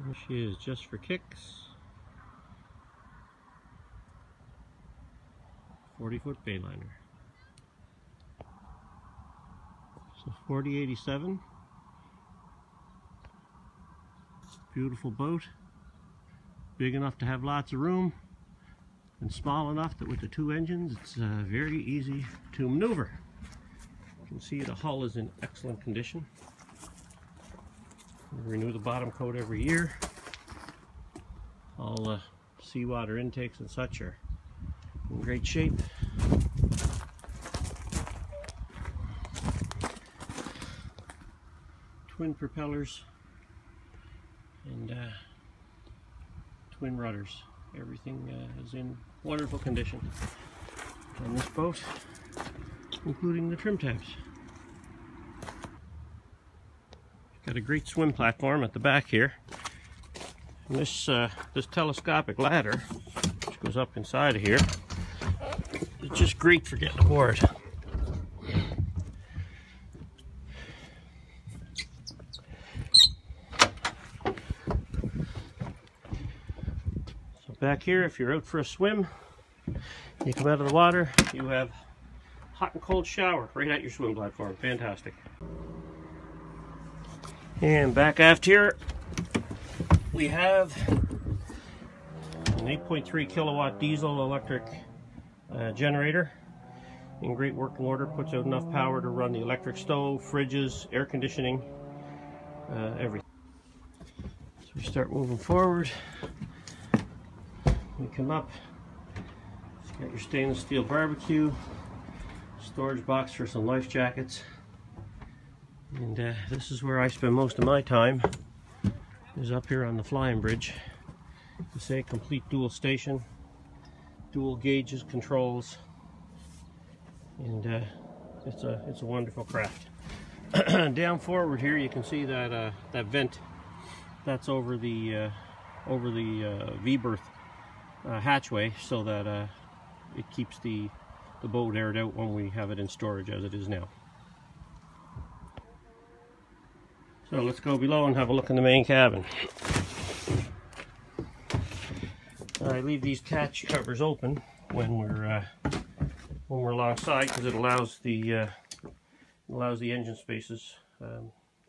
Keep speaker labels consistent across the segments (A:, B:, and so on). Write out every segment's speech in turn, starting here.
A: There she is, just for kicks. 40-foot Bayliner. So 4087. Beautiful boat. Big enough to have lots of room, and small enough that with the two engines it's very easy to maneuver. You can see the hull is in excellent condition. We renew the bottom coat every year. All seawater intakes and such are in great shape. Twin propellers and twin rudders. Everything is in wonderful condition on this boat, including the trim tabs. Got a great swim platform at the back here. And this telescopic ladder, which goes up inside of here, is just great for getting aboard. So back here, if you're out for a swim, you come out of the water, you have hot and cold shower right at your swim platform. Fantastic. And back aft here, we have an 8.3 kilowatt diesel electric generator in great working order. Puts out enough power to run the electric stove, fridges, air conditioning, everything. So we start moving forward. We come up. It's got your stainless steel barbecue, storage box for some life jackets. And this is where I spend most of my time, is up here on the flying bridge. It's a complete dual station, dual gauges, controls, and it's a wonderful craft. Down forward here, you can see that that vent that's over the V-berth hatchway, so that it keeps the boat aired out when we have it in storage, as it is now. So let's go below and have a look in the main cabin. I leave these catch covers open when we're alongside, because it allows the engine spaces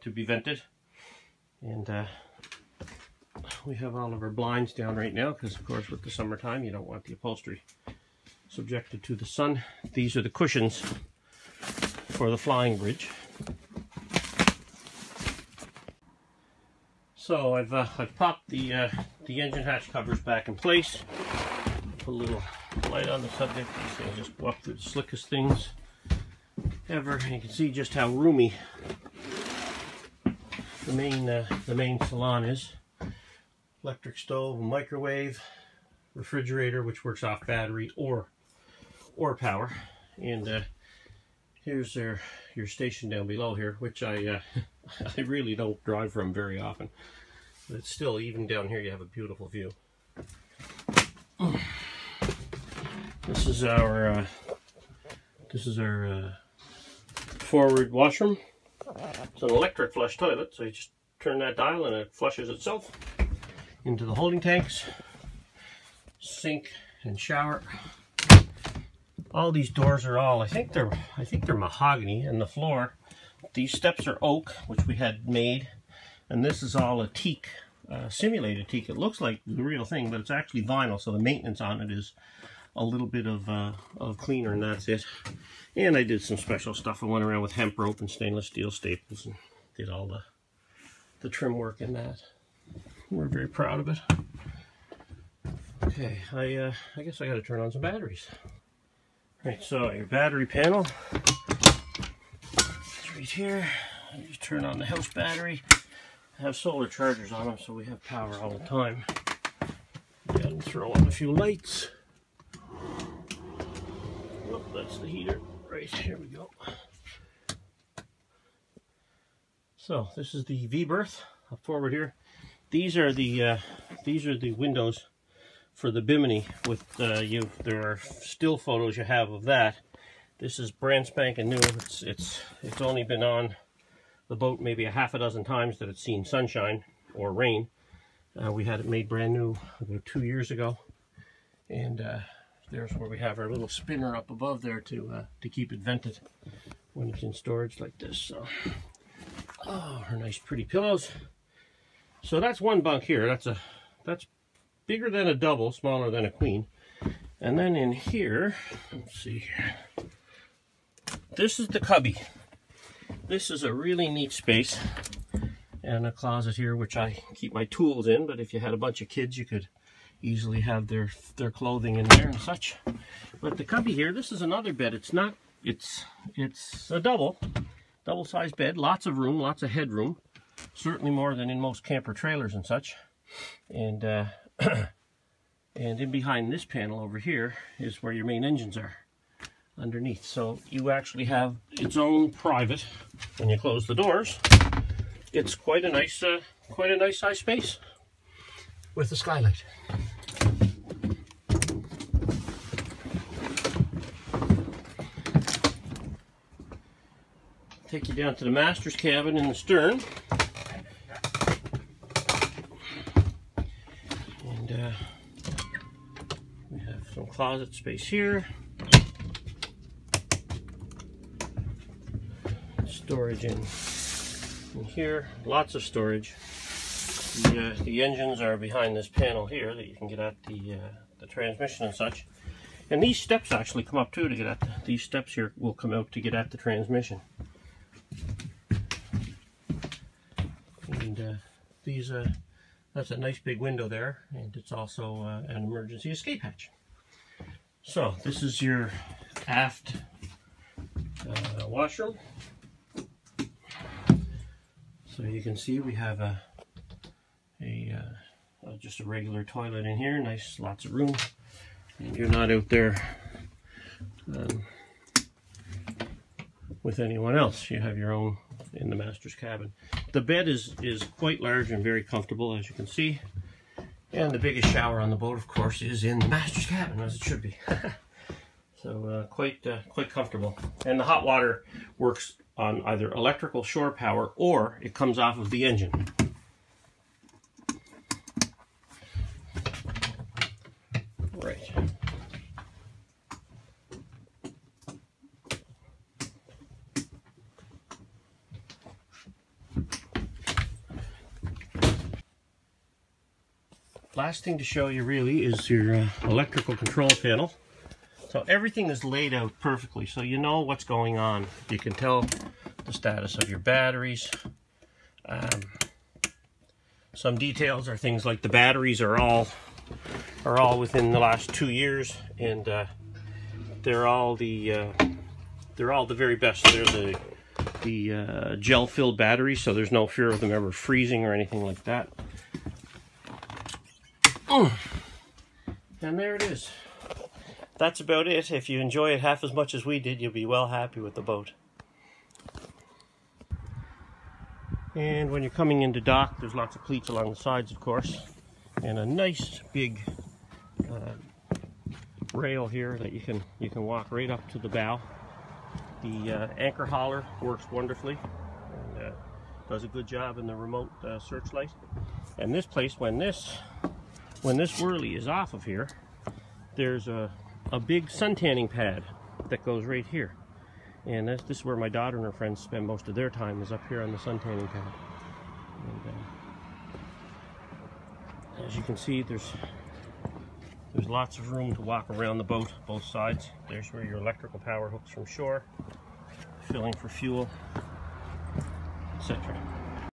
A: to be vented. And we have all of our blinds down right now, because of course with the summertime you don't want the upholstery subjected to the sun. These are the cushions for the flying bridge. So I've popped the engine hatch covers back in place. Put a little light on the subject. These things just go up through the slickest things ever. And you can see just how roomy the main salon is. Electric stove, microwave, refrigerator, which works off battery or power, and here's your station down below here, which I really don't drive from very often, but it's still, even down here you have a beautiful view. This is our forward washroom. It's an electric flush toilet, so you just turn that dial and it flushes itself into the holding tanks. Sink and shower. All these doors are all, I think they're mahogany, and the floor, these steps are oak, which we had made, and this is all a teak, simulated teak. It looks like the real thing, but it's actually vinyl, so the maintenance on it is a little bit of cleaner, and that's it. And I did some special stuff. I went around with hemp rope and stainless steel staples and did all the trim work in that. We're very proud of it. Okay, I guess I got to turn on some batteries. Right, so your battery panel is right here. You just turn on the house battery. I have solar chargers on them, so we have power all the time. Gotta throw on a few lights. Oh, that's the heater. Right, here we go. So this is the V-berth up forward here. These are the windows for the bimini. With there are still photos you have of that. This is brand spanking new. It's only been on the boat maybe a half a dozen times that it's seen sunshine or rain, We had it made brand new about 2 years ago, and there's where we have our little spinner up above there to keep it vented when it's in storage like this. So, oh, her nice pretty pillows. So that's one bunk here. That's bigger than a double, smaller than a queen. And then in here, let's see here. This is the cubby. This is a really neat space, and a closet here which I keep my tools in, but if you had a bunch of kids you could easily have their clothing in there and such. But the cubby here, this is another bed. It's a double-sized bed, lots of room, lots of headroom, certainly more than in most camper trailers and such. And and in behind this panel over here is where your main engines are, underneath. So you actually have its own private. When you close the doors, it's quite a nice size space with the skylight. Take you down to the master's cabin in the stern. And we have some closet space here. Storage in here, lots of storage. The engines are behind this panel here that you can get at the transmission and such. And these steps actually come up too to get at these steps here will come out to get at the transmission. And that's a nice big window there, and it's also an emergency escape hatch. So this is your aft washroom. So you can see we have just a regular toilet in here, nice, lots of room, and you're not out there with anyone else. You have your own in the master's cabin. The bed is quite large and very comfortable, as you can see, and the biggest shower on the boat, of course, is in the master's cabin, as it should be. So quite comfortable, and the hot water works on either electrical shore power or it comes off of the engine. Right. Last thing to show you really is your electrical control panel. So everything is laid out perfectly, so you know what's going on. You can tell the status of your batteries. Some details are things like the batteries are all within the last 2 years, and they're all the very best. They're the gel-filled batteries, so there's no fear of them ever freezing or anything like that. And there it is. That's about it. If you enjoy it half as much as we did, you'll be well happy with the boat. And when you're coming into dock, there's lots of cleats along the sides, of course, and a nice big rail here that you can walk right up to the bow. The anchor hauler works wonderfully and does a good job in the remote searchlight. And this place, when this whirly is off of here, there's a big sun tanning pad that goes right here, and this is where my daughter and her friends spend most of their time, is up here on the sun tanning pad. And as you can see, there's lots of room to walk around the boat, both sides. There's where your electrical power hooks from shore, filling for fuel, etc.